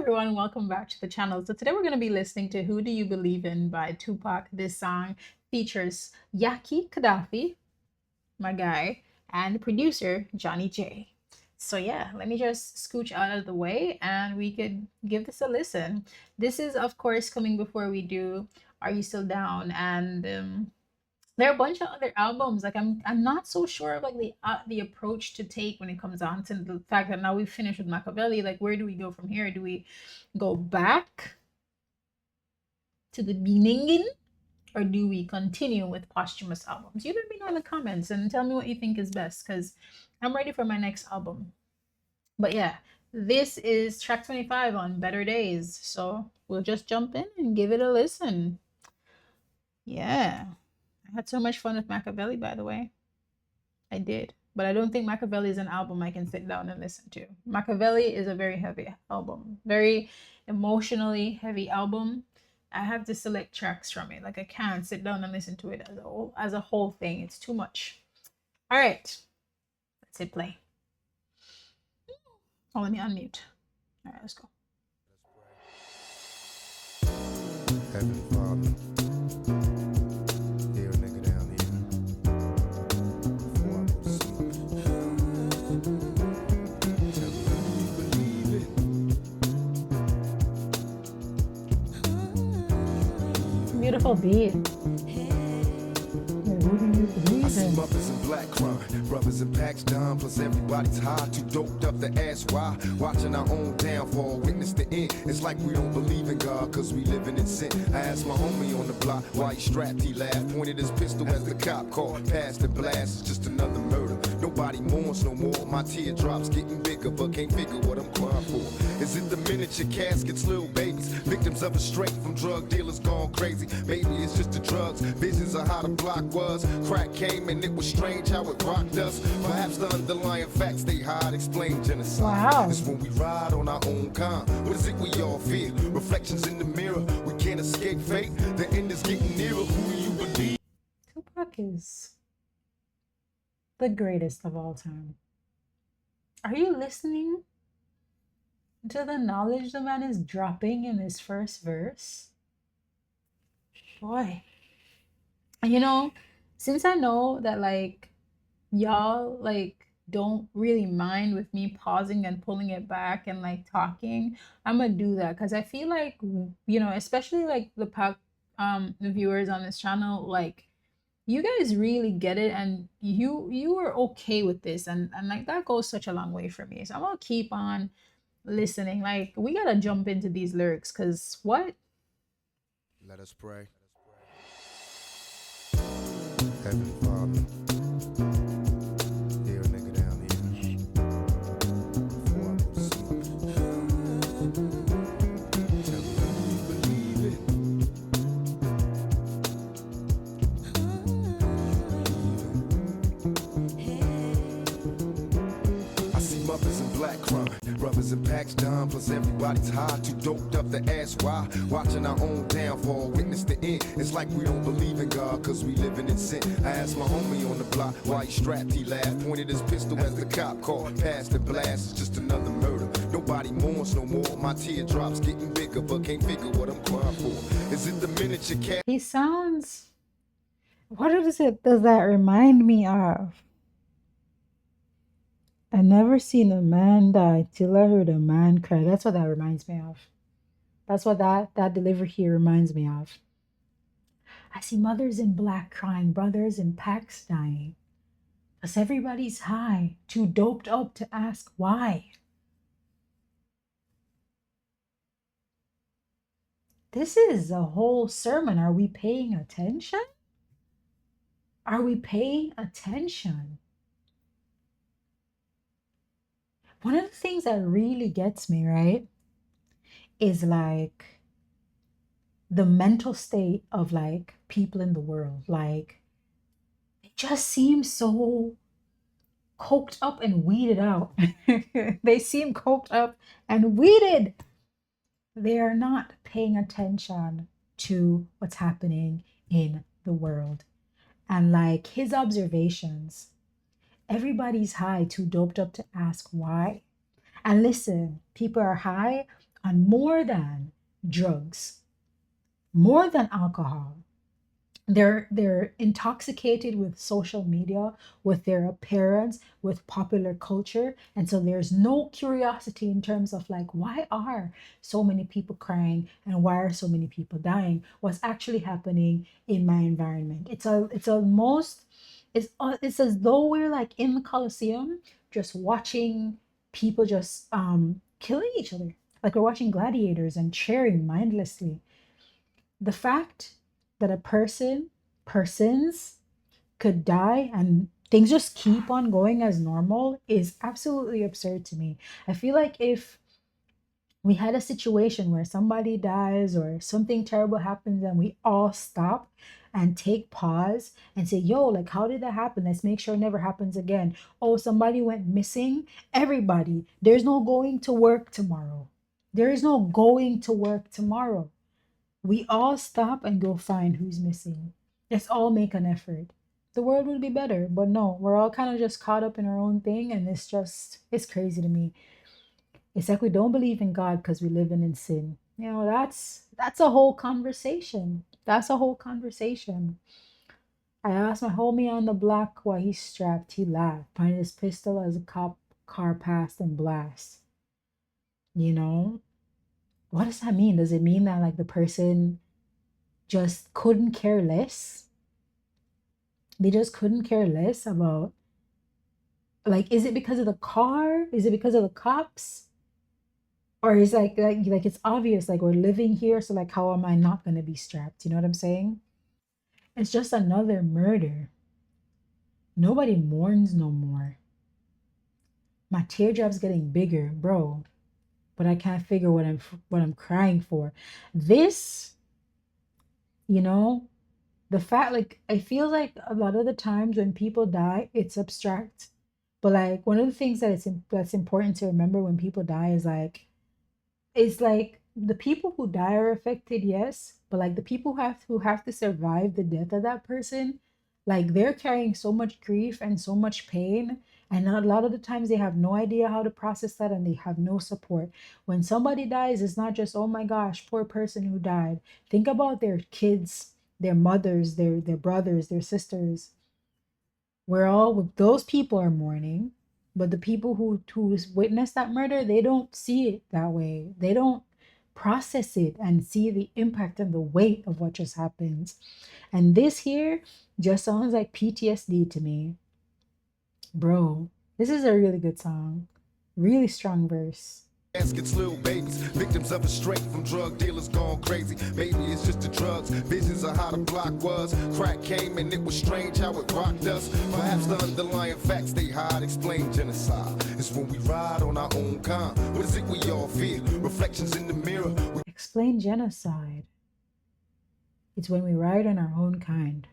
everyone, welcome back to the channel. So today we're going to be listening to Who Do You Believe In by Tupac. This song features Yaki Kaddafi, my guy, and producer Johnny J. So yeah, let me just scooch out of the way and we could give this a listen. This is of course coming before we do Are You Still Down? And there are a bunch of other albums. Like I'm not so sure of like the approach to take when it comes on to the fact that now we've finished with Machiavelli. Like where do we go from here? Do we go back to the beginning, or do we continue with posthumous albums? You let me know in the comments and tell me what you think is best, because I'm ready for my next album. But yeah, this is track 25 on Better Days. So we'll just jump in and give it a listen. Yeah. I had so much fun with Machiavelli, by the way. I did. But I don't think Machiavelli is an album I can sit down and listen to. Machiavelli is a very heavy album, very emotionally heavy album. I have to select tracks from it. Like I can't sit down and listen to it as a whole thing. It's too much. All right, let's hit play. Oh, let me unmute. All right, let's go. Heavenly Father, hear a nigga down here before I go to sleep. Tell me who you believe in. Beautiful beat. Who do you believe I see in? mothers in black crying, brothers in packs down, plus everybody's high, too doped up to ask why. Watching our own downfall, witness the end. It's like we don't believe in God, cause we living in sin. I asked my homie on the block why he strapped, he laughed, pointed his pistol as the cop called, passed the blast, it's just another murder. Nobody mourns no more, my teardrops getting bigger, but can't figure what I'm crying for. Is it the miniature caskets, little babies, victims of a straight from drug dealers gone crazy? Maybe it's just the drugs, visions of how the block was. Crack came and it was strange how it rocked us. Perhaps the underlying facts they hide explain genocide. Wow. It's when we ride on our own kind. What is it we all fear? Reflections in the mirror, we can't escape fate. The end is getting nearer. Who do you believe? Tupac is the greatest of all time. Are you listening to the knowledge the man is dropping in his first verse? Boy. You know, since I know that like y'all like don't really mind with me pausing and pulling it back and like talking, I'm gonna do that because I feel like especially like the viewers on this channel, like you guys really get it, and you are okay with this, and like that goes such a long way for me. So I'm gonna keep on listening. Like we gotta jump into these lyrics, because what? Let us pray. Heavenly Father, hear a nigga down here before I go to sleep. Tell me who you believe in. I see mothers in black crying, brothers in packs down, plus everybody's high, too doped up to ask why. Watching our own downfall, witness the end. It's like we don't believe in God, cause we living in sin. I asked my homie on the block why he strapped, he laughed, pointed his pistol as the cop called, passed the blast, it's just another murder. Nobody mourns no more, my teardrops getting bigger, but can't figure what I'm crying for. Is it the miniature cat? He sounds. What does that remind me of? I never seen a man die till I heard a man cry. That's what that reminds me of. That's what that delivery here reminds me of. I see mothers in black crying, brothers in packs dying. Cause everybody's high, too doped up to ask why. This is a whole sermon. Are we paying attention? Are we paying attention? One of the things that really gets me, right, is like the mental state of like people in the world. Like they just seem so coked up and weeded out. They seem coked up and weeded. They are not paying attention to what's happening in the world. And like his observations, everybody's high, too doped up to ask why. And listen, people are high on more than drugs, more than alcohol. They're intoxicated with social media, with their appearance, with popular culture, and so there's no curiosity in terms of like, why are so many people crying and why are so many people dying? What's actually happening in my environment? It's as though we're like in the Colosseum just watching people just killing each other, like we're watching gladiators and cheering mindlessly. The fact that persons could die and things just keep on going as normal is absolutely absurd to me. I feel like if we had a situation where somebody dies or something terrible happens and we all stop and take pause and say, yo, like, how did that happen? Let's make sure it never happens again. Oh, somebody went missing. Everybody, there's no going to work tomorrow. There is no going to work tomorrow. We all stop and go find who's missing. Let's all make an effort. The world would be better, but no, we're all kind of just caught up in our own thing, and it's crazy to me. It's like we don't believe in God because we live in sin. You know, that's a whole conversation. That's a whole conversation. I asked my homie on the block why he's strapped. He laughed, pointed his pistol as a cop car passed and blast. You know, what does that mean? Does it mean that like the person just couldn't care less? They just couldn't care less about, like, is it because of the car? Is it because of the cops? Or is like it's obvious, like we're living here, so like how am I not gonna be strapped? You know what I'm saying? It's just another murder. Nobody mourns no more. My teardrop's getting bigger, bro, but I can't figure what I'm crying for. This, you know, the fact, like, I feel like a lot of the times when people die, it's abstract. But like one of the things that's important to remember when people die is like, it's like the people who die are affected, yes, but like the people who have to survive the death of that person, like they're carrying so much grief and so much pain, and a lot of the times they have no idea how to process that and they have no support. When somebody dies, it's not just, oh my gosh, poor person who died. Think about their kids, their mothers, their brothers, their sisters. We're all, those people are mourning, but the people who witnessed that murder, they don't see it that way. They don't process it and see the impact and the weight of what just happened. And this here just sounds like PTSD to me. Bro, this is a really good song. Really strong verse. Baskets, little babies, victims of a straight from drug dealers gone crazy. Maybe it's just the drugs, visions of how the block was. Crack came and it was strange how it rocked us. Perhaps the underlying facts they hide explain genocide. It's when we ride on our own kind. What is it we all feel? Reflections in the mirror. Explain genocide. It's when we ride on our own kind.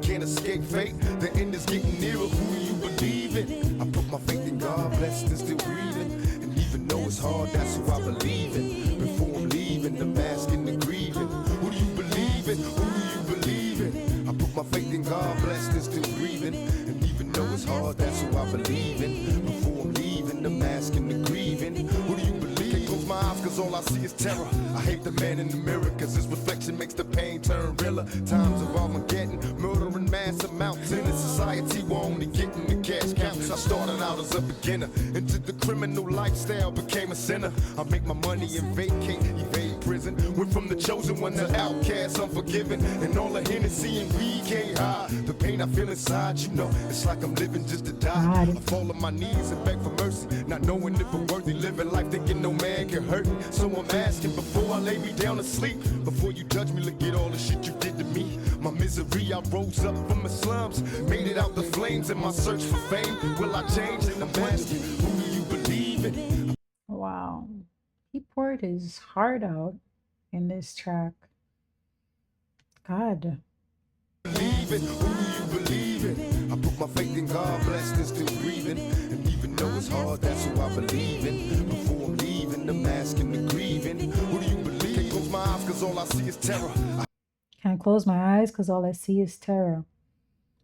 Can't escape fate, the end is getting nearer. Who do you believe in? I put my faith in God, blessed and still breathing. And even though it's hard, that's who I believe in. Before I'm leaving, the mask and the grieving. Who do you believe in? Who do you believe in? I put my faith in God, blessed and still breathing. And even though it's hard, that's who I believe in. Before I'm leaving, the mask and the grieving. Who do you believe? Can't close my eyes cause all I see is terror. I hate the man in the mirror cause his reflection makes the pain turn realer. Times of Armageddon, murdering mass amounts in a society we're only getting the cash counts. I started out as a beginner, into the criminal lifestyle, became a sinner. I make my money and vacate, evade prison. Went from the chosen one to outcast, unforgiven, and all the Hennessy and weed can't hide the pain I feel inside. You know, it's like I'm living just to die. I fall on my knees and beg for mercy, not knowing if I'm worthy living life, thinking no man can hurt me. So I'm asking before I lay me down to sleep, before you judge me, look at all the shit you did to me. My misery, I rose up from the slums, made it out the flames in my search for fame. Will I change? I'm asking, who do you believe in? Wow. He poured his heart out in this track. God. Believe it, who do you believe in? I put my faith in God, blessed and still breathing. And even though it's hard, that's who I believe in. Before I'm leaving, the mask and the grieving. Who do you believe? Can't close my eyes cause all I see is terror. Can't close my eyes because all I see is terror.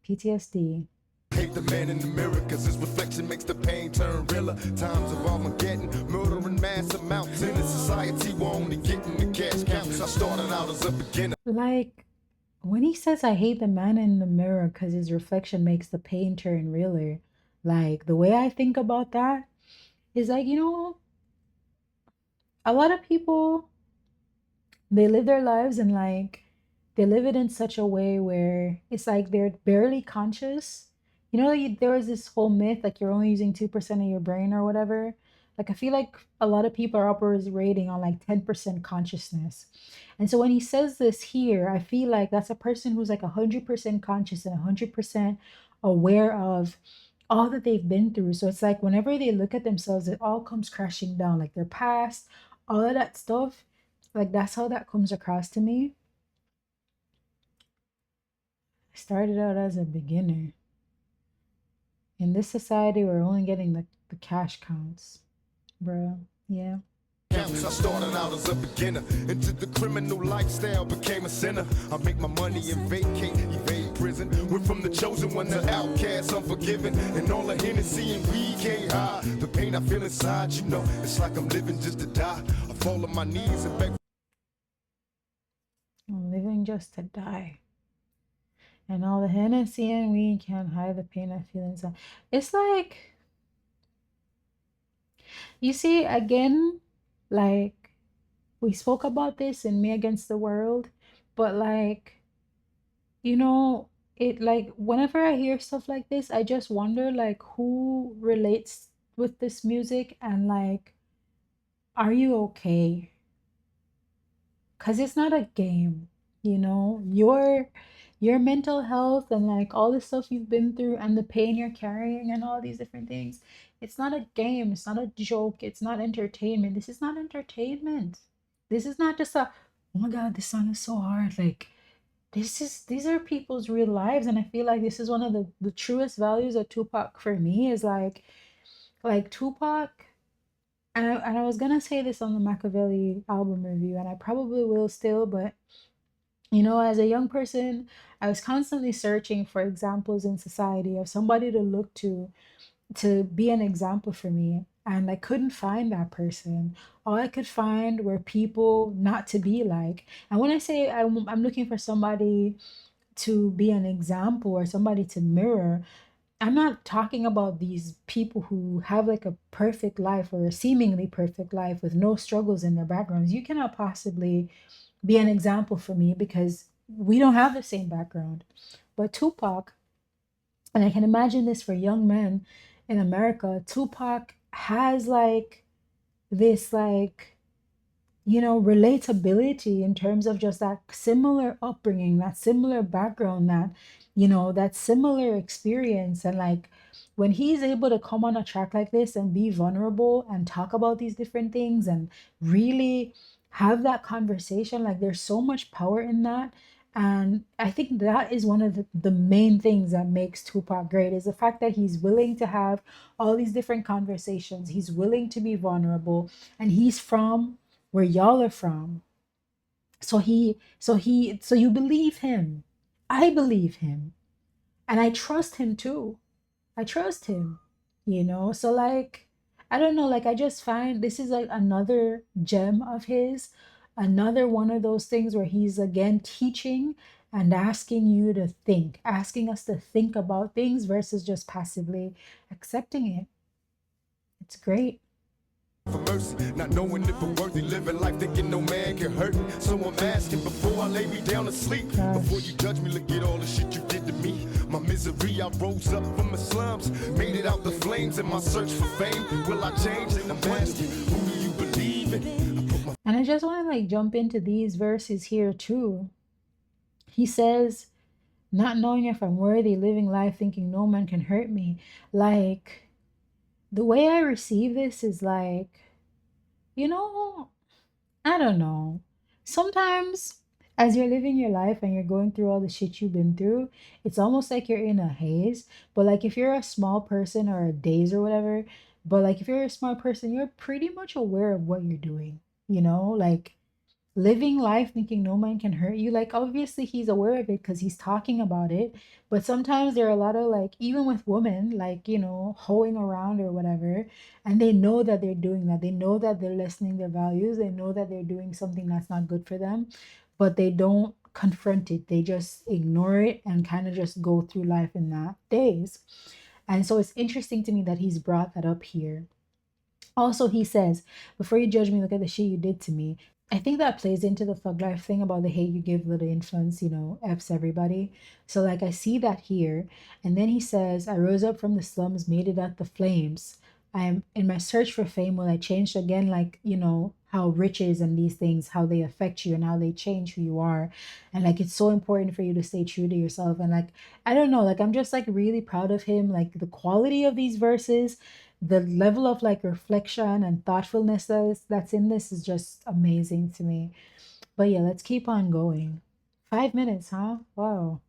PTSD. Hate the man in the mirror cause his reflection makes the pain turn realer. Times of Armageddon, murder massive amounts in a society where only getting the cash counts. I started out as a beginner. Like when he says, I hate the man in the mirror because his reflection makes the pain turn realer. Like the way I think about that is like, a lot of people, they live their lives and like they live it in such a way where it's like they're barely conscious. There was this whole myth like you're only using 2% of your brain or whatever. Like I feel like a lot of people are operating on like 10% consciousness. And so when he says this here, I feel like that's a person who's like 100% conscious and 100% aware of all that they've been through. So it's like whenever they look at themselves, it all comes crashing down, like their past, all of that stuff. Like that's how that comes across to me. I started out as a beginner. In this society, we're only getting the cash counts, bro. Yeah. I started out as a beginner, into the criminal lifestyle, became a sinner. I make my money and vacate, evade prison. Went from the chosen one to outcast, unforgiven. And all the Hennessy and weed can't hide the pain I feel inside, it's like I'm living just to die. I fall on my knees and beg. I'm living just to die. And all the Hennessy and weed can't hide the pain I feel inside. It's like, you see, again, like we spoke about this in Me Against the World, but like, you know, it like whenever I hear stuff like this, I just wonder like who relates with this music and like, are you okay? Because it's not a game, your mental health and like all the stuff you've been through and the pain you're carrying and all these different things. It's not a game, it's not a joke, it's not entertainment. This is not entertainment. This is not just a, oh my god, this song is so hard. Like these are people's real lives, and I feel like this is one of the truest values of Tupac for me is like Tupac. And I was gonna say this on the Machiavelli album review, and I probably will still, but as a young person, I was constantly searching for examples in society of somebody to look to be an example for me. And I couldn't find that person. All I could find were people not to be like. And when I say I'm looking for somebody to be an example or somebody to mirror, I'm not talking about these people who have like a perfect life or a seemingly perfect life with no struggles in their backgrounds. You cannot possibly be an example for me because we don't have the same background. But Tupac, and I can imagine this for young men in America, Tupac has like this like relatability in terms of just that similar upbringing, that similar background, that similar experience. And like when he's able to come on a track like this and be vulnerable and talk about these different things and really have that conversation, like there's so much power in that. And I think that is one of the main things that makes Tupac great is the fact that he's willing to have all these different conversations. He's willing to be vulnerable, and he's from where y'all are from. So you believe him. I believe him. And I trust him too. I trust him. So like, I don't know, like I just find this is like another gem of his, another one of those things where he's again teaching and asking you to think, asking us to think about things versus just passively accepting it. It's great. For mercy, not knowing if I'm worthy, living life thinking no man can hurt me. So I'm asking before I lay me down to sleep. Before you judge me, look at all the shit you did to me. My misery, I rose up from the slums, made it out the flames in my search for fame. Will I change? And I'm asking, who do you believe in? And I just want to like jump into these verses here too. He says, not knowing if I'm worthy, living life thinking no man can hurt me. Like, the way I receive this is like, you know, I don't know. Sometimes, as you're living your life and you're going through all the shit you've been through, it's almost like you're in a haze. But like, if you're a small person or a daze or whatever, but like, if you're a smart person, you're pretty much aware of what you're doing, like, living life thinking no man can hurt you. Like, obviously, he's aware of it because he's talking about it. But sometimes there are a lot of, like, even with women, like, hoeing around or whatever, and they know that they're doing that. They know that they're lessening their values. They know that they're doing something that's not good for them, but they don't confront it. They just ignore it and kind of just go through life in that days. And so it's interesting to me that he's brought that up here. Also, he says, before you judge me, look at the shit you did to me. I think that plays into the thug life thing about the hate you give, little influence, F's everybody. So, like, I see that here. And then he says, I rose up from the slums, made it out the flames. I am in my search for fame. Will I change again? Like, how riches and these things, how they affect you and how they change who you are. And like, it's so important for you to stay true to yourself. And like, I don't know, like, I'm just like really proud of him. Like, the quality of these verses, the level of like reflection and thoughtfulness that's in this is just amazing to me. But yeah, let's keep on going. 5 minutes, huh? Wow.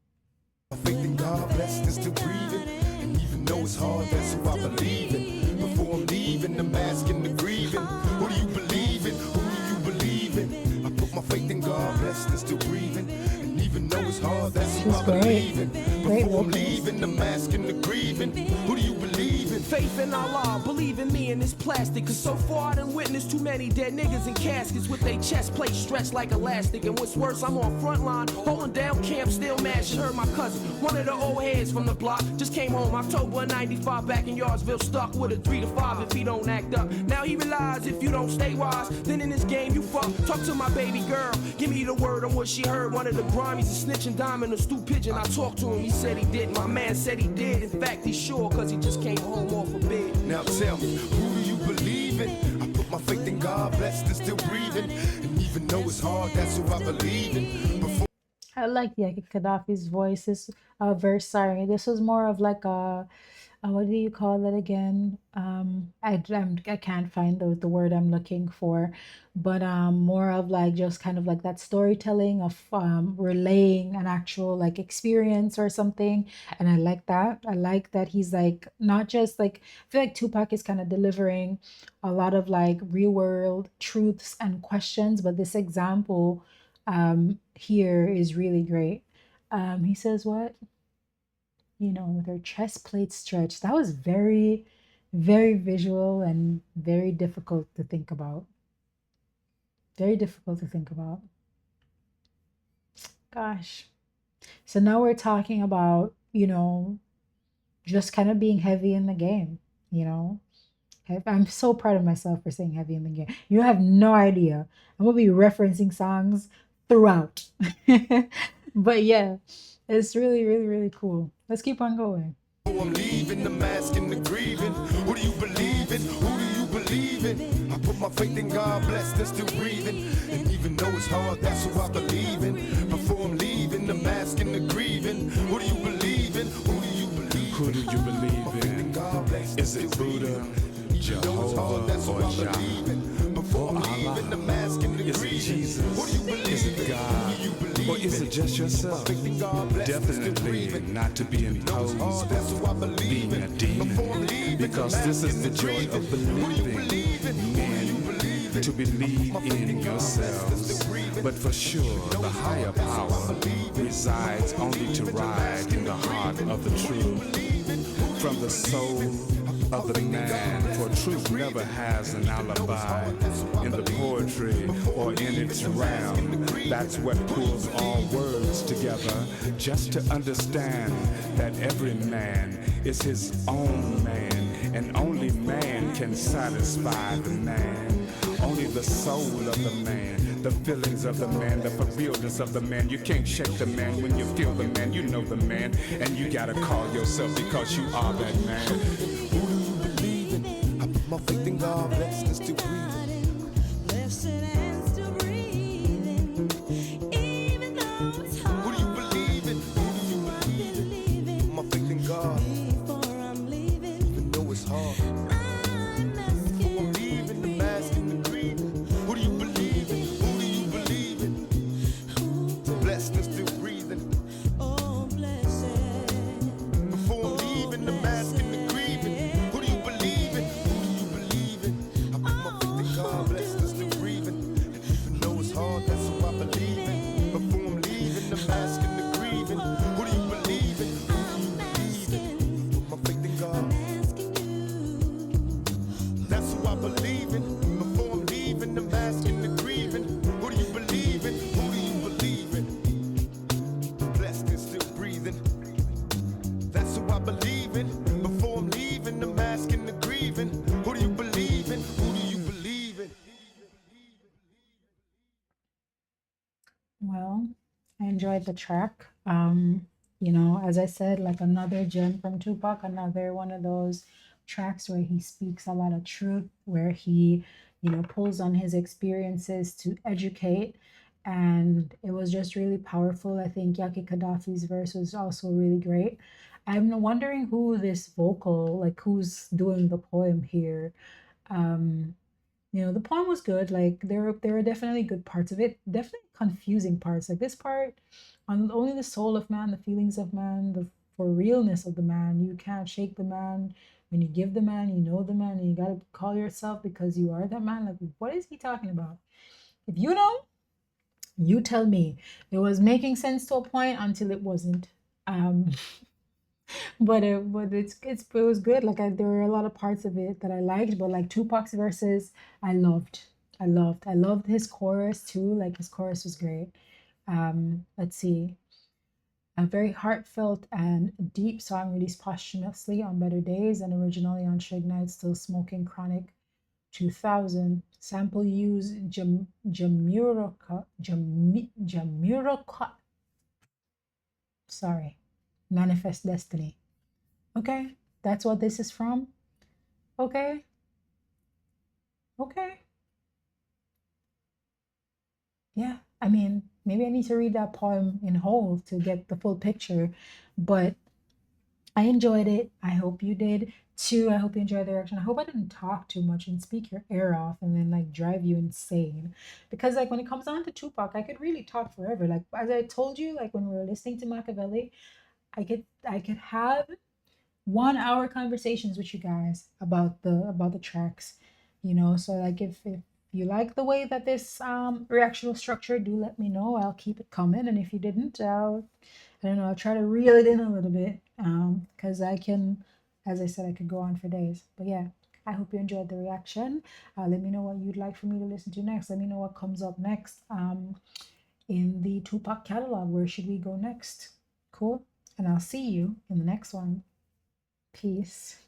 Faith in God, blessed is still breathing. And even though it's hard, that's who I believe in. Before I'm leaving, the mask and the grieving. Who do you believe in? Who do you believe in? I put my faith in God, blessed and still breathing. And even though it's hard, that's who She's I great. believe in. Great Before I'm vocals. leaving, the mask and the grieving. Who do you believe in? Faith in Allah, believe in me and this plastic. Cause so far I done witnessed too many dead niggas in caskets with their chest plate stretched like elastic. And what's worse, I'm on front line, holding down camp, still mashing. Heard my cousin, one of the old heads from the block, just came home October 95 back in Yardsville, stuck with a 3 to 5 if he don't act up. Now he realize if you don't stay wise, then in this game you fuck. Talk to my baby girl, give me the word on what she heard. One of the Grammys, a snitching diamond, a stoop pigeon. I talked to him, he said he didn't. My man said he did. In fact, he's sure, cause he just came home off a bed. Now tell me, who do you believe in? I put my faith in God, blessed and still breathing. And even though it's hard, that's who I believe in. Before I like the Gaddafi's voice. This verse, sorry, this was more of like what do you call it again? I can't find the word I'm looking for, but more of like just kind of like that storytelling of relaying an actual like experience or something. And I like that. I like that he's like not just like, I feel like Tupac is kind of delivering a lot of like real world truths and questions, but this example here is really great. He says what? With her chest plate stretched. That was very, very visual and very difficult to think about. Very difficult to think about. Gosh. So now we're talking about, just kind of being heavy in the game, you know? I'm so proud of myself for saying heavy in the game. You have no idea. I'm going to be referencing songs throughout. But yeah, it's really, really, really cool. Let's keep on going. I'm leaving, the mask and the grieving. Who do you believe in? Who do you believe in? I put my faith in God, blessed and still breathing. And even though it's hard, that's who I believe in. Before I'm leaving, the mask and the grieving. Who do you believe in? Who do you believe in? Who do you believe in? Is it Buddha, Jehovah, or Jah? Before I'm leaving, the mask and the Is it grieving. Jesus? Who do you believe Is it in? God? Who do you believe Or is in? it just yourself? Faith in God, blessed and still Definitely breathing. not to be imposed Oh, that's who I believe being in. a demon, Before I'm leaving, because the this mask is the and joy grieving. of Who do you believing believe in? Who do you believe in? to believe in yourselves. But for sure, the higher power resides only to ride in the heart of the truth, from the soul of the man, for truth never has an alibi in the poetry or in its realm. That's what pulls all words together, just to understand that every man is his own man, and only man can satisfy the man. Only the soul of the man, the feelings of the man, the realness of the man. You can't shake the man when you feel the man. You know the man, and you gotta call yourself because you are that man. Who do you believe in? I put my faith in God, blessed and still breathing. Who do you believe in? Who do you believe in? Put my faith in God, even though it's hard. Before I'm leaving, the mask and the grieving. Who do you believe in? Who do you believe in? Blessed and still breathing. Before I'm leaving, the mask and the grieving. Who do you believe in? Who do you believe in? I Well, I enjoyed the track. You know, as I said, like another gem from Tupac, another one of those tracks where he speaks a lot of truth, where he, you know, pulls on his experiences to educate. And it was just really powerful. I think Yaki Kaddafi's verse was also really great. I'm wondering who this vocal, like who's doing the poem here. Um, you know, the poem was good. Like there were definitely good parts of it. Definitely confusing parts. Like this part on only the soul of man, the feelings of man, the for realness of the man. You can't shake the man. When you give the man, you know the man, and you gotta call yourself because you are that man. Like what is he talking about? If you know, you tell me. It was making sense to a point until it wasn't. Um, but it was good. Like there were a lot of parts of it that I liked, but like Tupac's verses, I loved. I loved his chorus too. Like his chorus was great. Let's see. A very heartfelt and deep song released posthumously on Better Days and originally on Suge Knight's Still Smoking Chronic 2000. Sample use Jamuroka, sorry, Manifest Destiny. Okay, that's what this is from. Okay, okay. Yeah, I mean, maybe I need to read that poem in whole to get the full picture, but I enjoyed it. I hope you did too. I hope you enjoyed the reaction. I hope I didn't talk too much and speak your ear off and then like drive you insane. Because like when it comes down to Tupac, I could really talk forever. Like as I told you, like when we were listening to Machiavelli, I could have 1 hour conversations with you guys about the tracks, you know. So like if you like the way that this reaction was structured, do let me know. I'll keep it coming, and if you didn't, I don't know, I'll try to reel it in a little bit, because I can, as I said, I could go on for days. But yeah, I hope you enjoyed the reaction. Let me know what you'd like for me to listen to next. Let me know what comes up next in the Tupac catalog. Where should we go next? Cool, and I'll see you in the next one. Peace.